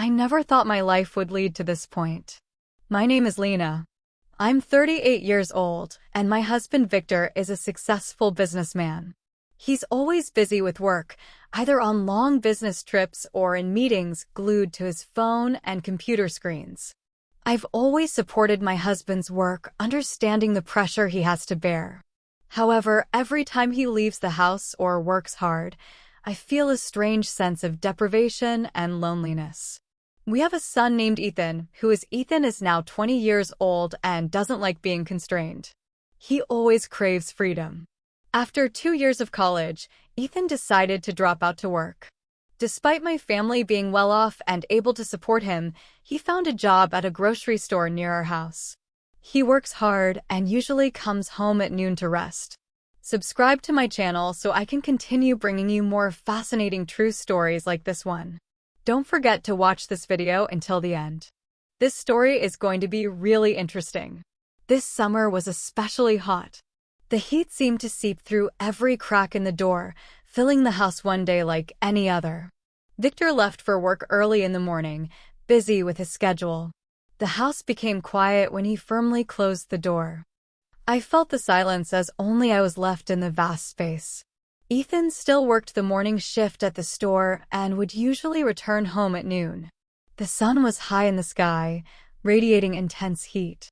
I never thought my life would lead to this point. My name is Lena. I'm 38 years old, and my husband Victor is a successful businessman. He's always busy with work, either on long business trips or in meetings glued to his phone and computer screens. I've always supported my husband's work, understanding the pressure he has to bear. However, every time he leaves the house or works hard, I feel a strange sense of deprivation and loneliness. We have a son named Ethan, Ethan is now 20 years old and doesn't like being constrained. He always craves freedom. After 2 years of college, Ethan decided to drop out to work. Despite my family being well off and able to support him, he found a job at a grocery store near our house. He works hard and usually comes home at noon to rest. Subscribe to my channel so I can continue bringing you more fascinating true stories like this one. Don't forget to watch this video until the end. This story is going to be really interesting. This summer was especially hot. The heat seemed to seep through every crack in the door, filling the house one day like any other. Victor left for work early in the morning, busy with his schedule. The house became quiet when he firmly closed the door. I felt the silence as only I was left in the vast space. Ethan still worked the morning shift at the store and would usually return home at noon. The sun was high in the sky, radiating intense heat.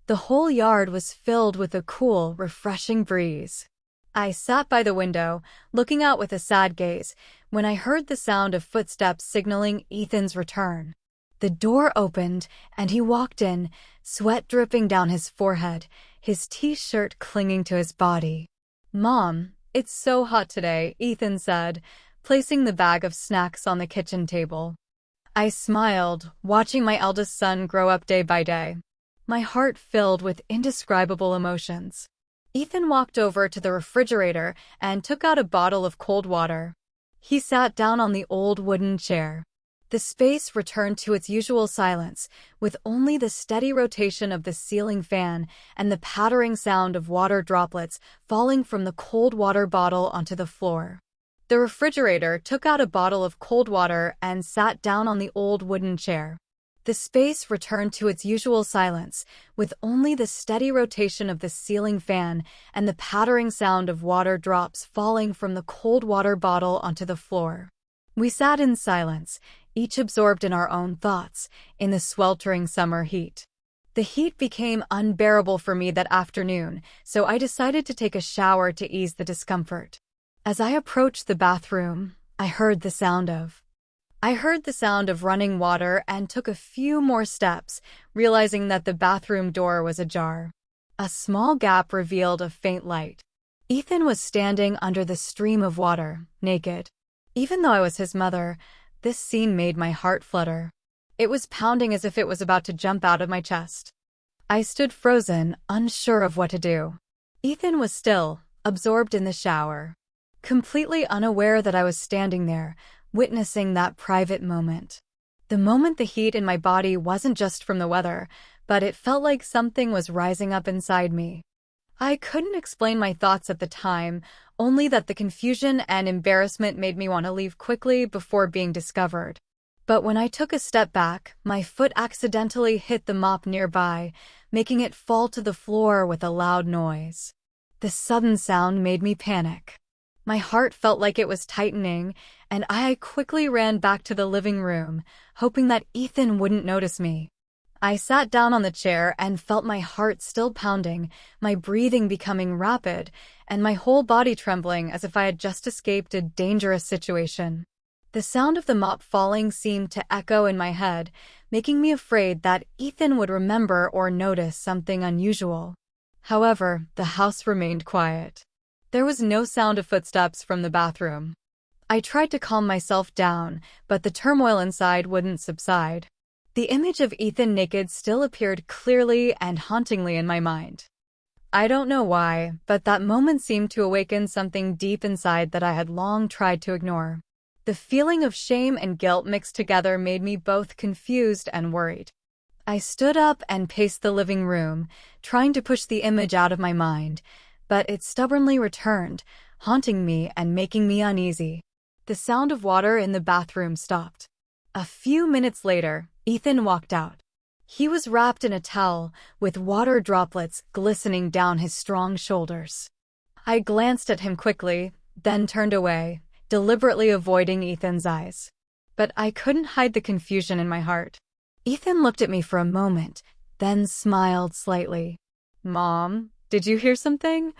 The whole yard was filled with a cool, refreshing breeze. I sat by the window, looking out with a sad gaze, when I heard the sound of footsteps signaling Ethan's return. The door opened, and he walked in, sweat dripping down his forehead, his t-shirt clinging to his body. "Mom, it's so hot today," Ethan said, placing the bag of snacks on the kitchen table. I smiled, watching my eldest son grow up day by day. My heart filled with indescribable emotions. Ethan walked over to the refrigerator and took out a bottle of cold water. He sat down on the old wooden chair. The space returned to its usual silence, with only the steady rotation of the ceiling fan and the pattering sound of water droplets falling from the cold water bottle onto the floor. The refrigerator took out a bottle of cold water and sat down on the old wooden chair. The space returned to its usual silence, with only the steady rotation of the ceiling fan and the pattering sound of water drops falling from the cold water bottle onto the floor. We sat in silence, each absorbed in our own thoughts, in the sweltering summer heat. The heat became unbearable for me that afternoon, so I decided to take a shower to ease the discomfort. As I approached the bathroom, I heard the sound of running water and took a few more steps, realizing that the bathroom door was ajar. A small gap revealed a faint light. Ethan was standing under the stream of water, naked. Even though I was his mother, this scene made my heart flutter. It was pounding as if it was about to jump out of my chest. I stood frozen, unsure of what to do. Ethan was still, absorbed in the shower, completely unaware that I was standing there, witnessing that private moment. The moment the heat in my body wasn't just from the weather, but it felt like something was rising up inside me. I couldn't explain my thoughts at the time, only that the confusion and embarrassment made me want to leave quickly before being discovered. But when I took a step back, my foot accidentally hit the mop nearby, making it fall to the floor with a loud noise. The sudden sound made me panic. My heart felt like it was tightening, and I quickly ran back to the living room, hoping that Ethan wouldn't notice me. I sat down on the chair and felt my heart still pounding, my breathing becoming rapid, and my whole body trembling as if I had just escaped a dangerous situation. The sound of the mop falling seemed to echo in my head, making me afraid that Ethan would remember or notice something unusual. However, the house remained quiet. There was no sound of footsteps from the bathroom. I tried to calm myself down, but the turmoil inside wouldn't subside. The image of Ethan naked still appeared clearly and hauntingly in my mind. I don't know why, but that moment seemed to awaken something deep inside that I had long tried to ignore. The feeling of shame and guilt mixed together made me both confused and worried. I stood up and paced the living room, trying to push the image out of my mind, but it stubbornly returned, haunting me and making me uneasy. The sound of water in the bathroom stopped. A few minutes later, Ethan walked out. He was wrapped in a towel, with water droplets glistening down his strong shoulders. I glanced at him quickly, then turned away, deliberately avoiding Ethan's eyes. But I couldn't hide the confusion in my heart. Ethan looked at me for a moment, then smiled slightly. "Mom, did you hear something?"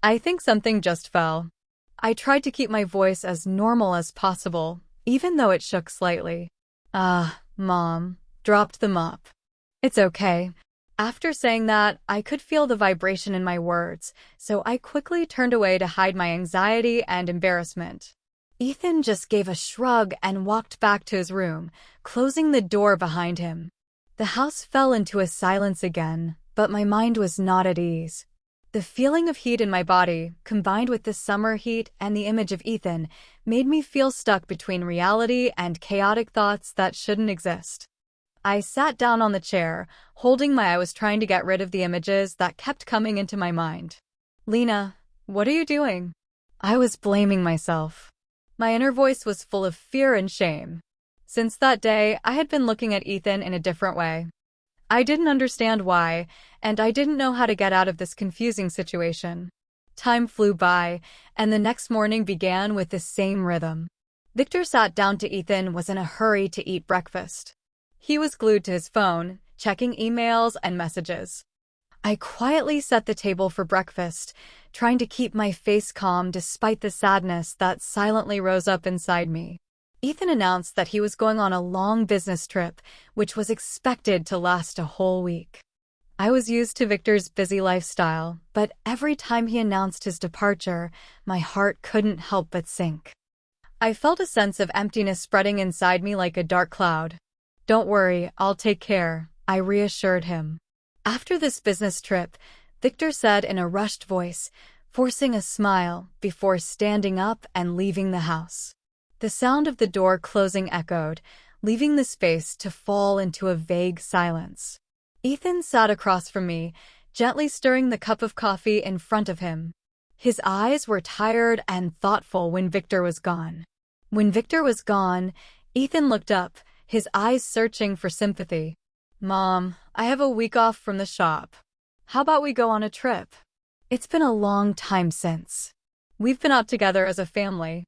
"I think something just fell." I tried to keep my voice as normal as possible, even though it shook slightly. Mom, dropped the mop. It's okay." After saying that, I could feel the vibration in my words, so I quickly turned away to hide my anxiety and embarrassment. Ethan just gave a shrug and walked back to his room, closing the door behind him. The house fell into a silence again, but my mind was not at ease. The feeling of heat in my body, combined with the summer heat and the image of Ethan, made me feel stuck between reality and chaotic thoughts that shouldn't exist. I sat down on the chair, holding my I was trying to get rid of the images that kept coming into my mind. "Lena, what are you doing?" I was blaming myself. My inner voice was full of fear and shame. Since that day, I had been looking at Ethan in a different way. I didn't understand why, and I didn't know how to get out of this confusing situation. Time flew by, and the next morning began with the same rhythm. Victor sat down to Ethan was in a hurry to eat breakfast. He was glued to his phone, checking emails and messages. I quietly set the table for breakfast, trying to keep my face calm despite the sadness that silently rose up inside me. Ethan announced that he was going on a long business trip, which was expected to last a whole week. I was used to Victor's busy lifestyle, but every time he announced his departure, my heart couldn't help but sink. I felt a sense of emptiness spreading inside me like a dark cloud. "Don't worry, I'll take care," I reassured him. After this business trip, Victor said in a rushed voice, forcing a smile before standing up and leaving the house. The sound of the door closing echoed, leaving the space to fall into a vague silence. Ethan sat across from me, gently stirring the cup of coffee in front of him. His eyes were tired and thoughtful when Victor was gone. When Victor was gone, Ethan looked up, his eyes searching for sympathy. "Mom, I have a week off from the shop. How about we go on a trip? It's been a long time since. We've been out together as a family."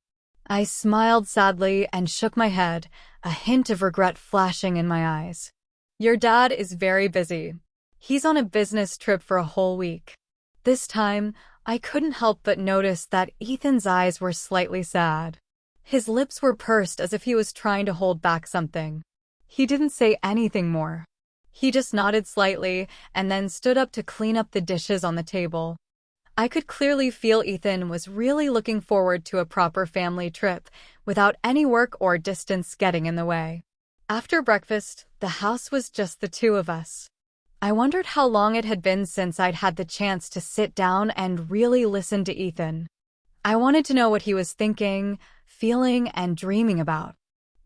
I smiled sadly and shook my head, a hint of regret flashing in my eyes. "Your dad is very busy. He's on a business trip for a whole week." This time, I couldn't help but notice that Ethan's eyes were slightly sad. His lips were pursed as if he was trying to hold back something. He didn't say anything more. He just nodded slightly and then stood up to clean up the dishes on the table. I could clearly feel Ethan was really looking forward to a proper family trip, without any work or distance getting in the way. After breakfast, the house was just the two of us. I wondered how long it had been since I'd had the chance to sit down and really listen to Ethan. I wanted to know what he was thinking, feeling, and dreaming about.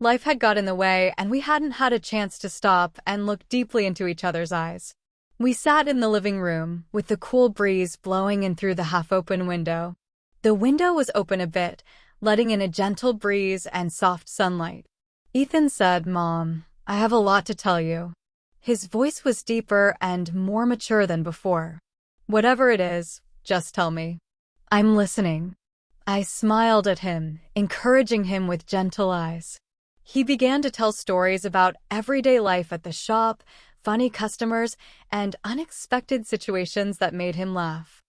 Life had got in the way, and we hadn't had a chance to stop and look deeply into each other's eyes. We sat in the living room, with the cool breeze blowing in through the half-open window. The window was open a bit, letting in a gentle breeze and soft sunlight. Ethan said, "Mom, I have a lot to tell you." His voice was deeper and more mature than before. "Whatever it is, just tell me. I'm listening." I smiled at him, encouraging him with gentle eyes. He began to tell stories about everyday life at the shop, funny customers, and unexpected situations that made him laugh.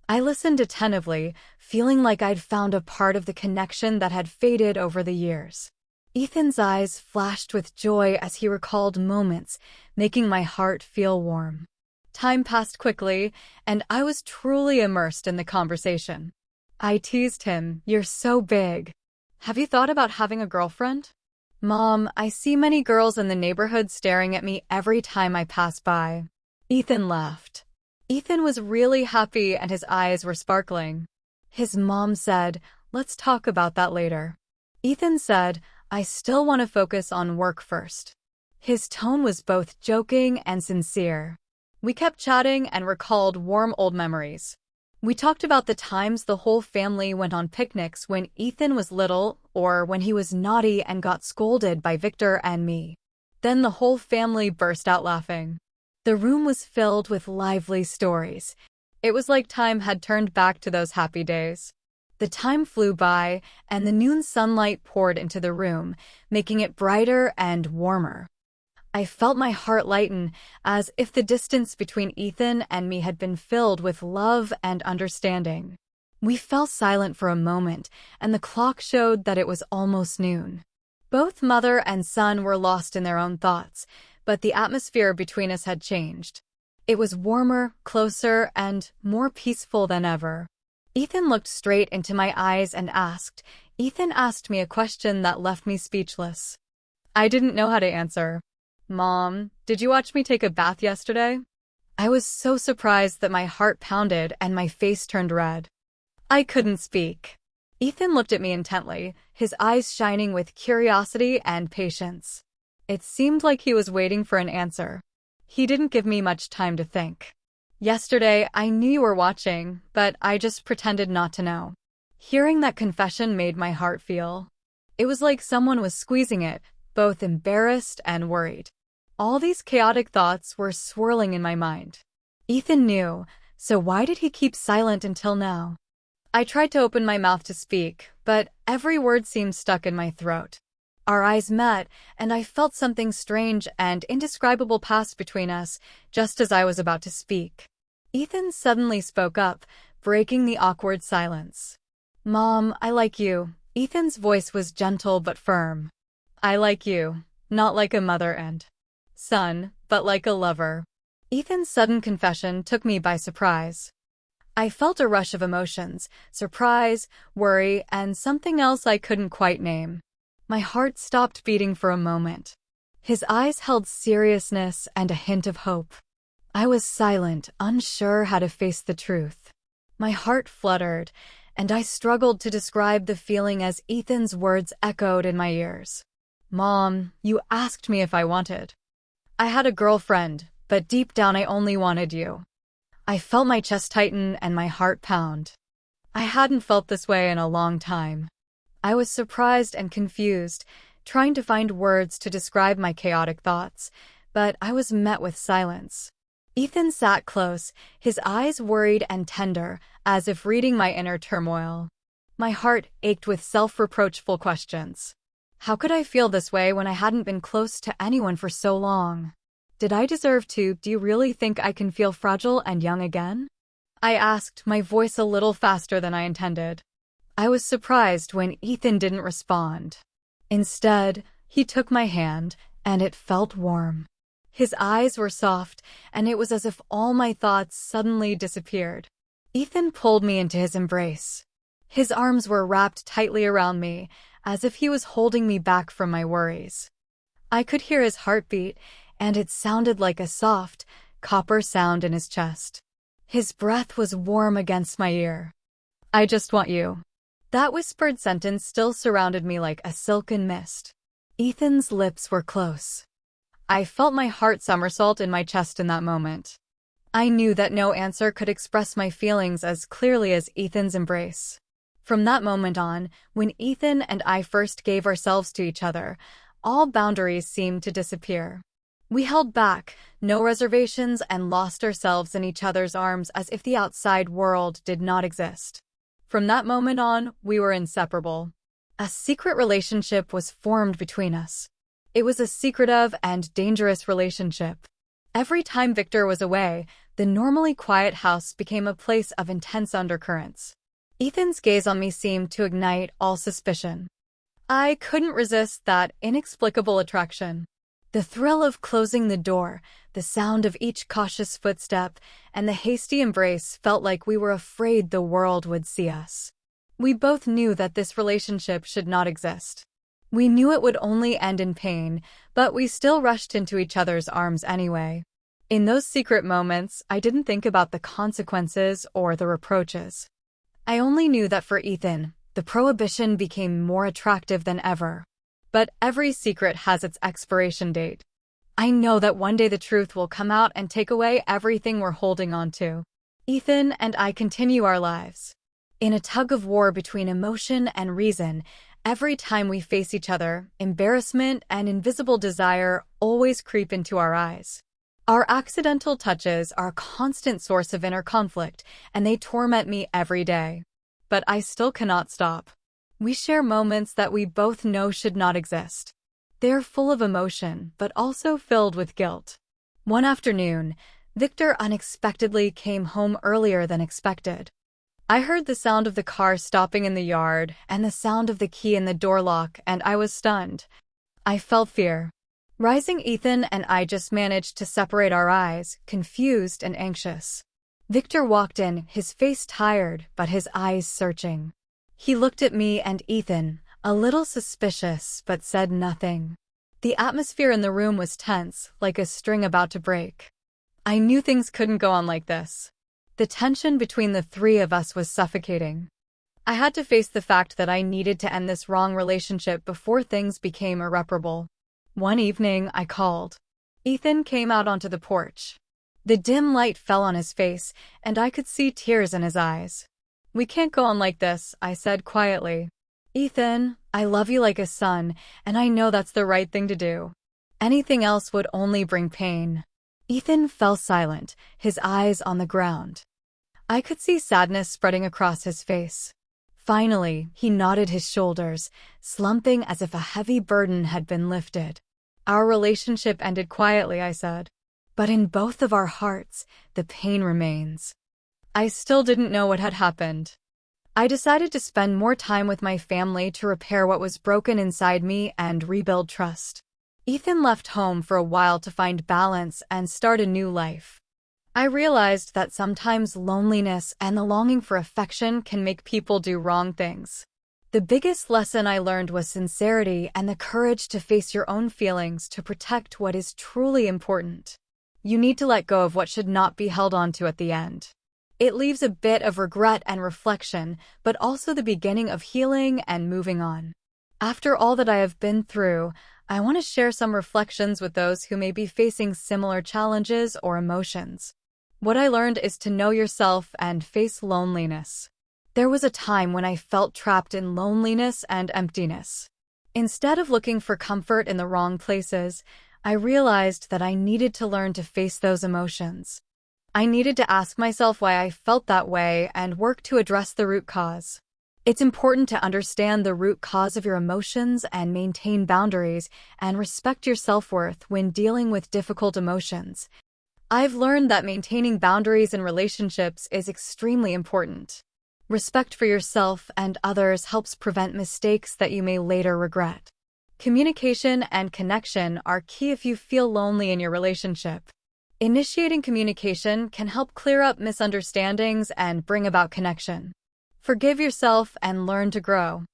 I listened attentively, feeling like I'd found a part of the connection that had faded over the years. Ethan's eyes flashed with joy as he recalled moments, making my heart feel warm. Time passed quickly, and I was truly immersed in the conversation. I teased him, "You're so big. Have you thought about having a girlfriend?" "Mom, I see many girls in the neighborhood staring at me every time I pass by." Ethan laughed. Ethan was really happy and his eyes were sparkling. His mom said, "Let's talk about that later." Ethan said, "I still want to focus on work first." His tone was both joking and sincere. We kept chatting and recalled warm old memories. We talked about the times the whole family went on picnics when Ethan was little or when he was naughty and got scolded by Victor and me. Then the whole family burst out laughing. The room was filled with lively stories. It was like time had turned back to those happy days. The time flew by, and the noon sunlight poured into the room, making it brighter and warmer. I felt my heart lighten, as if the distance between Ethan and me had been filled with love and understanding. We fell silent for a moment, and the clock showed that it was almost noon. Both mother and son were lost in their own thoughts, but the atmosphere between us had changed. It was warmer, closer, and more peaceful than ever. Ethan looked straight into my eyes and Ethan asked me a question that left me speechless. I didn't know how to answer. Mom, did you watch me take a bath yesterday? I was so surprised that my heart pounded and my face turned red. I couldn't speak. Ethan looked at me intently, his eyes shining with curiosity and patience. It seemed like he was waiting for an answer. He didn't give me much time to think. Yesterday, I knew you were watching, but I just pretended not to know. Hearing that confession made my heart feel. It was like someone was squeezing it, both embarrassed and worried. All these chaotic thoughts were swirling in my mind. Ethan knew, so why did he keep silent until now? I tried to open my mouth to speak, but every word seemed stuck in my throat. Our eyes met, and I felt something strange and indescribable pass between us, just as I was about to speak. Ethan suddenly spoke up, breaking the awkward silence. Mom, I like you. Ethan's voice was gentle but firm. I like you, not like a mother and son, but like a lover. Ethan's sudden confession took me by surprise. I felt a rush of emotions, surprise, worry, and something else I couldn't quite name. My heart stopped beating for a moment. His eyes held seriousness and a hint of hope. I was silent, unsure how to face the truth. My heart fluttered, and I struggled to describe the feeling as Ethan's words echoed in my ears. Mom, you asked me if I wanted. I had a girlfriend, but deep down I only wanted you. I felt my chest tighten and my heart pound. I hadn't felt this way in a long time. I was surprised and confused, trying to find words to describe my chaotic thoughts, but I was met with silence. Ethan sat close, his eyes worried and tender, as if reading my inner turmoil. My heart ached with self-reproachful questions. How could I feel this way when I hadn't been close to anyone for so long? Did I deserve to? Do you really think I can feel fragile and young again? I asked, my voice a little faster than I intended. I was surprised when Ethan didn't respond. Instead, he took my hand, and it felt warm. His eyes were soft, and it was as if all my thoughts suddenly disappeared. Ethan pulled me into his embrace. His arms were wrapped tightly around me, as if he was holding me back from my worries. I could hear his heartbeat, and it sounded like a soft, copper sound in his chest. His breath was warm against my ear. I just want you. That whispered sentence still surrounded me like a silken mist. Ethan's lips were close. I felt my heart somersault in my chest in that moment. I knew that no answer could express my feelings as clearly as Ethan's embrace. From that moment on, when Ethan and I first gave ourselves to each other, all boundaries seemed to disappear. We held back, no reservations, and lost ourselves in each other's arms as if the outside world did not exist. From that moment on, we were inseparable. A secret relationship was formed between us. It was a secretive and dangerous relationship. Every time Victor was away, the normally quiet house became a place of intense undercurrents. Ethan's gaze on me seemed to ignite all suspicion. I couldn't resist that inexplicable attraction. The thrill of closing the door, the sound of each cautious footstep, and the hasty embrace felt like we were afraid the world would see us. We both knew that this relationship should not exist. We knew it would only end in pain, but we still rushed into each other's arms anyway. In those secret moments, I didn't think about the consequences or the reproaches. I only knew that for Ethan, the prohibition became more attractive than ever. But every secret has its expiration date. I know that one day the truth will come out and take away everything we're holding on to. Ethan and I continue our lives. In a tug of war between emotion and reason, every time we face each other, embarrassment and invisible desire always creep into our eyes. Our accidental touches are a constant source of inner conflict, and they torment me every day. But I still cannot stop. We share moments that we both know should not exist. They are full of emotion, but also filled with guilt. One afternoon, Victor unexpectedly came home earlier than expected. I heard the sound of the car stopping in the yard and the sound of the key in the door lock, and I was stunned. I felt fear. Rising Ethan and I just managed to separate our eyes, confused and anxious. Victor walked in, his face tired, but his eyes searching. He looked at me and Ethan, a little suspicious, but said nothing. The atmosphere in the room was tense, like a string about to break. I knew things couldn't go on like this. The tension between the three of us was suffocating. I had to face the fact that I needed to end this wrong relationship before things became irreparable. One evening, I called. Ethan came out onto the porch. The dim light fell on his face, and I could see tears in his eyes. "We can't go on like this," I said quietly. "Ethan, I love you like a son, and I know that's the right thing to do. Anything else would only bring pain." Ethan fell silent, his eyes on the ground. I could see sadness spreading across his face. Finally, he nodded his shoulders, slumping as if a heavy burden had been lifted. "Our relationship ended quietly," I said. "But in both of our hearts, the pain remains." I still didn't know what had happened. I decided to spend more time with my family to repair what was broken inside me and rebuild trust. Ethan left home for a while to find balance and start a new life. I realized that sometimes loneliness and the longing for affection can make people do wrong things. The biggest lesson I learned was sincerity and the courage to face your own feelings to protect what is truly important. You need to let go of what should not be held onto at the end. It leaves a bit of regret and reflection, but also the beginning of healing and moving on. After all that I have been through, I want to share some reflections with those who may be facing similar challenges or emotions. What I learned is to know yourself and face loneliness. There was a time when I felt trapped in loneliness and emptiness. Instead of looking for comfort in the wrong places, I realized that I needed to learn to face those emotions. I needed to ask myself why I felt that way and work to address the root cause. It's important to understand the root cause of your emotions and maintain boundaries and respect your self-worth when dealing with difficult emotions. I've learned that maintaining boundaries in relationships is extremely important. Respect for yourself and others helps prevent mistakes that you may later regret. Communication and connection are key if you feel lonely in your relationship. Initiating communication can help clear up misunderstandings and bring about connection. Forgive yourself and learn to grow.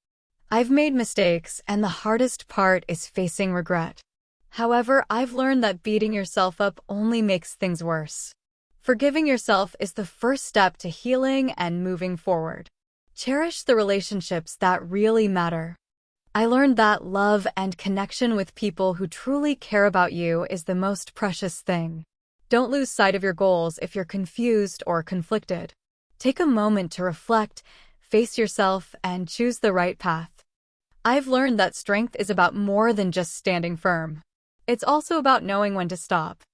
I've made mistakes, and the hardest part is facing regret. However, I've learned that beating yourself up only makes things worse. Forgiving yourself is the first step to healing and moving forward. Cherish the relationships that really matter. I learned that love and connection with people who truly care about you is the most precious thing. Don't lose sight of your goals if you're confused or conflicted. Take a moment to reflect, face yourself, and choose the right path. I've learned that strength is about more than just standing firm. It's also about knowing when to stop.